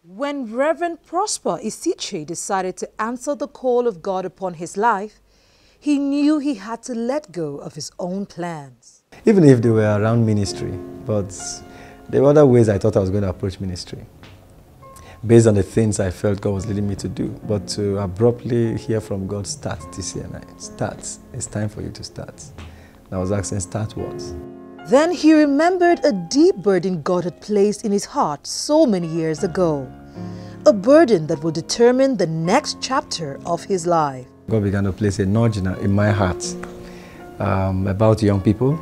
When Reverend Prosper Isiche decided to answer the call of God upon his life, he knew he had to let go of his own plans. Even if they were around ministry, but there were other ways I thought I was going to approach ministry, based on the things I felt God was leading me to do. But to abruptly hear from God, start TCNI, start, it's time for you to start. And I was asking, start what? Then he remembered a deep burden God had placed in his heart so many years ago. A burden that would determine the next chapter of his life. God began to place a nudge in my heart about young people,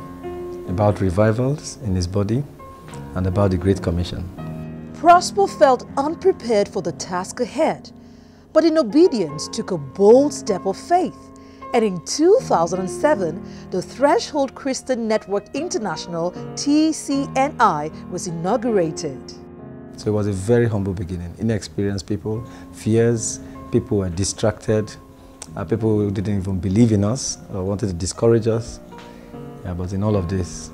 about revivals in his body, and about the Great Commission. Prosper felt unprepared for the task ahead, but in obedience took a bold step of faith. And in 2007, the Threshold Christian Network International, TCNI, was inaugurated. So it was a very humble beginning. Inexperienced people, fears, people were distracted, people who didn't even believe in us or wanted to discourage us. Yeah, but in all of this,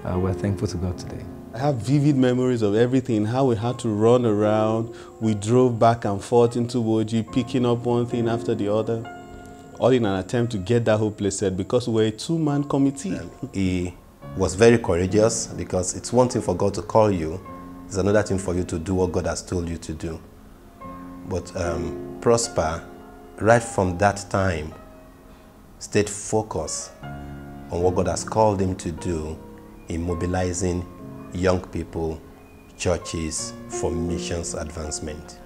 we're thankful to God today. I have vivid memories of everything, how we had to run around. We drove back and forth into Woji, picking up one thing after the other, all in an attempt to get that whole place set because we're a two-man committee. He was very courageous because it's one thing for God to call you, it's another thing for you to do what God has told you to do. But Prosper, right from that time, stayed focused on what God has called him to do in mobilizing young people, churches for missions advancement.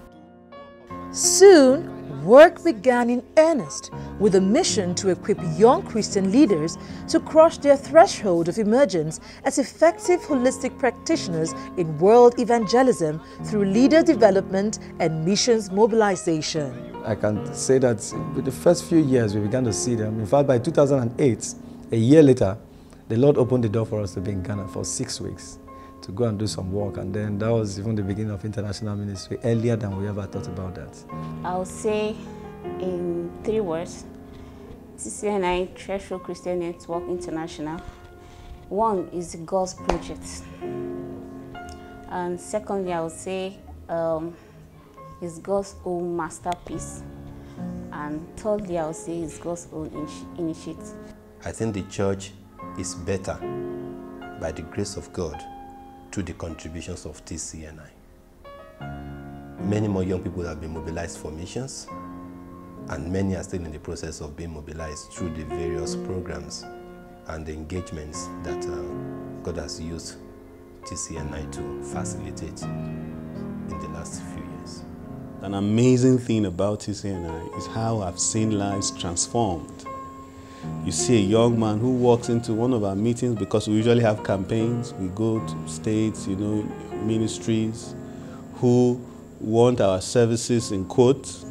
Soon, work began in earnest with a mission to equip young Christian leaders to cross their threshold of emergence as effective holistic practitioners in world evangelism through leader development and missions mobilization. I can say that with the first few years we began to see them. In fact, by 2008, a year later, the Lord opened the door for us to be in Ghana for 6 weeks to go and do some work, and then that was even the beginning of international ministry, earlier than we ever thought about that. I'll say in 3 words, TCNI, Threshold Christian Network International. One is God's project. And secondly, I would say is God's own masterpiece. And thirdly, I would say is God's own initiative. I think the church is better by the grace of God through the contributions of TCNI. Many more young people have been mobilized for missions, and many are still in the process of being mobilized through the various programs and the engagements that God has used TCNI to facilitate in the last few years. An amazing thing about TCNI is how I've seen lives transformed. You see a young man who walks into one of our meetings, because we usually have campaigns, we go to states, ministries who want our services in quotes,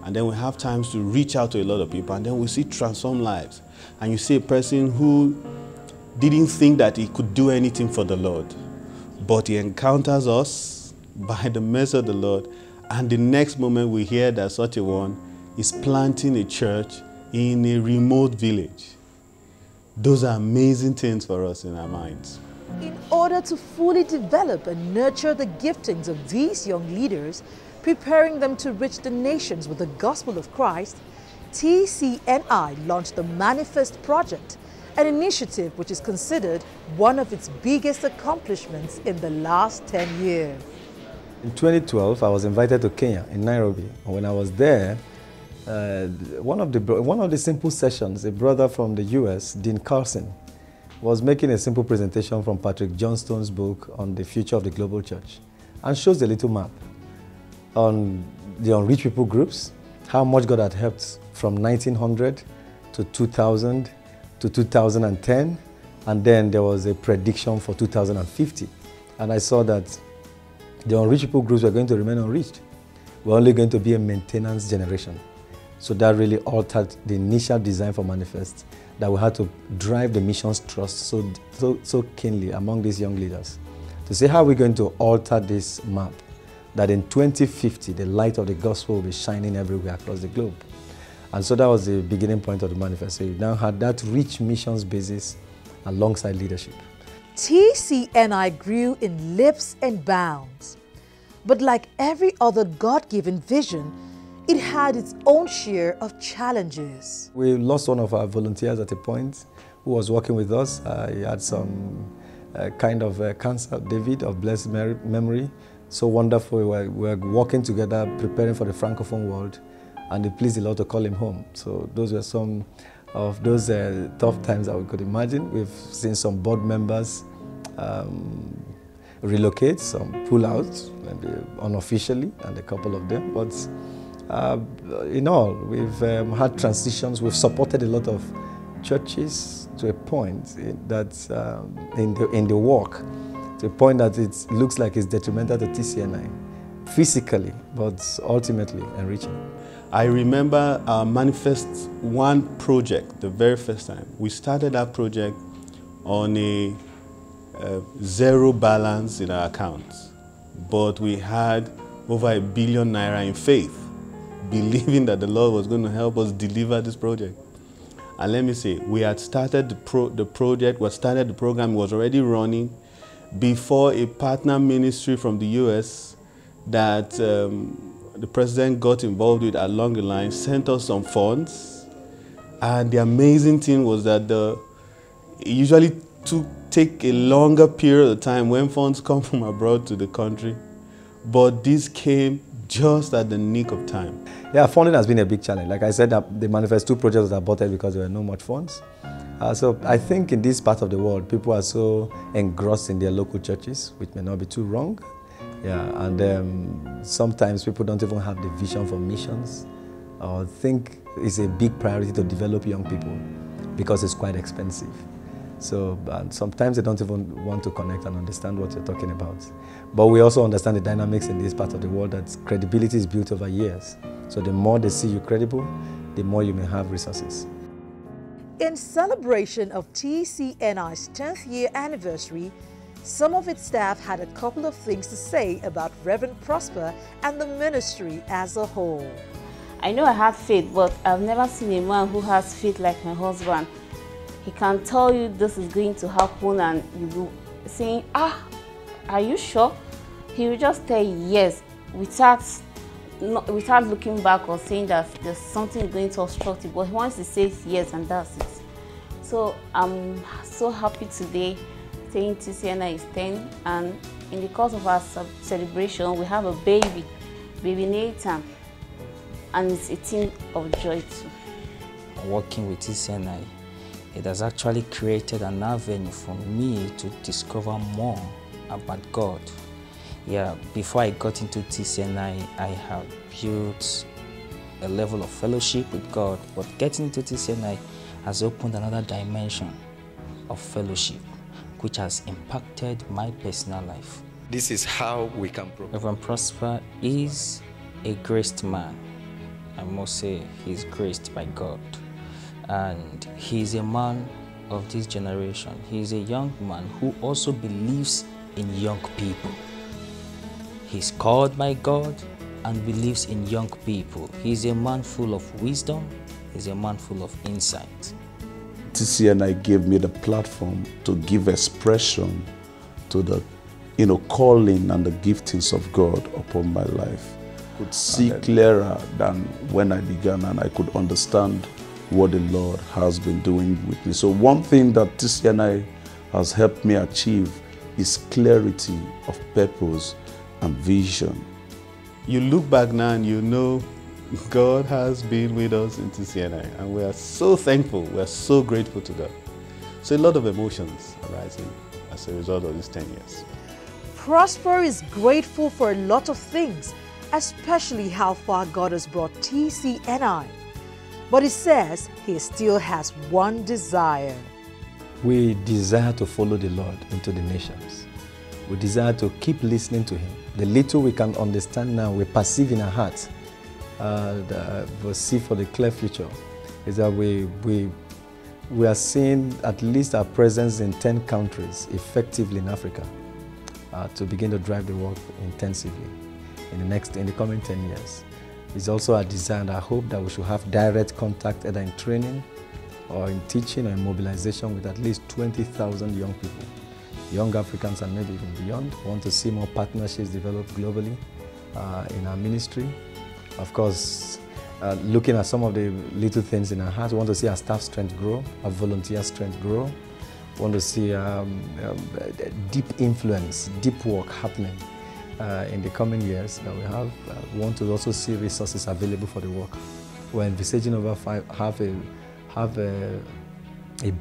and then we have times to reach out to a lot of people, and then we see transformed lives. And you see a person who didn't think that he could do anything for the Lord, but he encounters us by the mercy of the Lord, and the next moment we hear that such a one is planting a church in a remote village. Those are amazing things for us in our minds. In order to fully develop and nurture the giftings of these young leaders, preparing them to reach the nations with the gospel of Christ, TCNI launched the Manifest Project, an initiative which is considered one of its biggest accomplishments in the last 10 years. In 2012, I was invited to Kenya, in Nairobi. And when I was there, one of the simple sessions, a brother from the US, Dean Carson, was making a simple presentation from Patrick Johnstone's book on the future of the global church, and shows a little map on the unreached people groups, how much God had helped from 1900 to 2000 to 2010, and then there was a prediction for 2050. And I saw that the unreached people groups were going to remain unreached. We're only going to be a maintenance generation. So that really altered the initial design for Manifest, that we had to drive the missions trust so keenly among these young leaders to say, how are we going to alter this map, that in 2050 the light of the gospel will be shining everywhere across the globe. And so that was the beginning point of the Manifest. So we now had that rich missions basis alongside leadership. TCNI grew in leaps and bounds. But like every other God-given vision, it had its own share of challenges. We lost one of our volunteers at a point who was working with us. He had some kind of cancer, David, of blessed memory. So wonderful. We were working together, preparing for the Francophone world, and it pleased the Lord to call him home. So those were some of those tough times that we could imagine. We've seen some board members relocate, some pull out, maybe unofficially, and a couple of them. But in all, we've had transitions. We've supported a lot of churches to a point that in the work, to a point that it looks like it's detrimental to TCNI, physically, but ultimately enriching. I remember our Manifest One project, the very first time. We started that project on a zero balance in our accounts, but we had over ‘1 billion naira in faith, believing that the Lord was going to help us deliver this project. And let me say, we had started the project, we had started the program, was already running before a partner ministry from the US that the president got involved with along the line sent us some funds. And the amazing thing was that it usually take a longer period of time when funds come from abroad to the country, but this came just at the nick of time. Yeah, funding has been a big challenge. Like I said, the Manifest 2 projects were aborted because there were no much funds. So I think in this part of the world, people are so engrossed in their local churches, which may not be too wrong. Yeah, and sometimes people don't even have the vision for missions or think it's a big priority to develop young people because it's quite expensive. So and sometimes they don't even want to connect and understand what you're talking about. But we also understand the dynamics in this part of the world, that credibility is built over years. So the more they see you credible, the more you may have resources. In celebration of TCNI's 10th year anniversary, some of its staff had a couple of things to say about Reverend Prosper and the ministry as a whole. I know I have faith, but I've never seen a man who has faith like my husband. He can tell you this is going to happen and you will saying, are you sure? He will just tell you yes without looking back or saying that there's something going to obstruct it. But once he says yes, and that's it. So I'm so happy today saying TCNI is 10, and in the course of our celebration, we have a baby Nathan, and it's a thing of joy too. Working with TCNI, it has actually created an avenue for me to discover more about God. Yeah, before I got into TCNI, I have built a level of fellowship with God, but getting into TCNI has opened another dimension of fellowship, which has impacted my personal life. This is how we can progress. Reverend Prosper is a graced man. I must say he's graced by God. And he's a man of this generation. He's a young man who also believes in young people. He's called by God and believes in young people. He's a man full of wisdom. He's a man full of insight. TCNI gave me the platform to give expression to the calling and the giftings of God upon my life. I could see clearer than when I began, and I could understand what the Lord has been doing with me. So one thing that TCNI has helped me achieve is clarity of purpose and vision. You look back now and you know God has been with us in TCNI, and we are so thankful, we are so grateful to God. So a lot of emotions arising as a result of these 10 years. Prosper is grateful for a lot of things, especially how far God has brought TCNI. But he says he still has one desire. We desire to follow the Lord into the nations. We desire to keep listening to him. The little we can understand now, we perceive in our hearts, we see for the clear future, is that we are seeing at least our presence in 10 countries effectively in Africa to begin to drive the work intensively in the coming 10 years. It's also our desire and our hope that we should have direct contact either in training or in teaching or in mobilization with at least 20,000 young people, young Africans and maybe even beyond. We want to see more partnerships develop globally in our ministry. Of course, looking at some of the little things in our heart, we want to see our staff strength grow, our volunteer strength grow. We want to see deep influence, deep work happening in the coming years that we have. We want to also see resources available for the work. We're envisaging over half a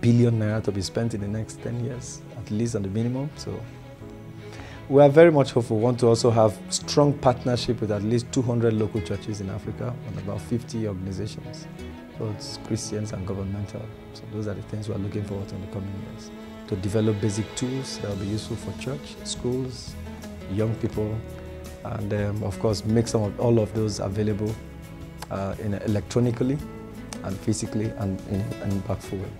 billion naira to be spent in the next 10 years, at least on the minimum. So we are very much hopeful. We want to also have strong partnership with at least 200 local churches in Africa and about 50 organizations, both Christians and governmental. So those are the things we are looking forward to in the coming years. To develop basic tools that will be useful for church, schools, young people, and of course make all of those available electronically and physically and in an impactful way.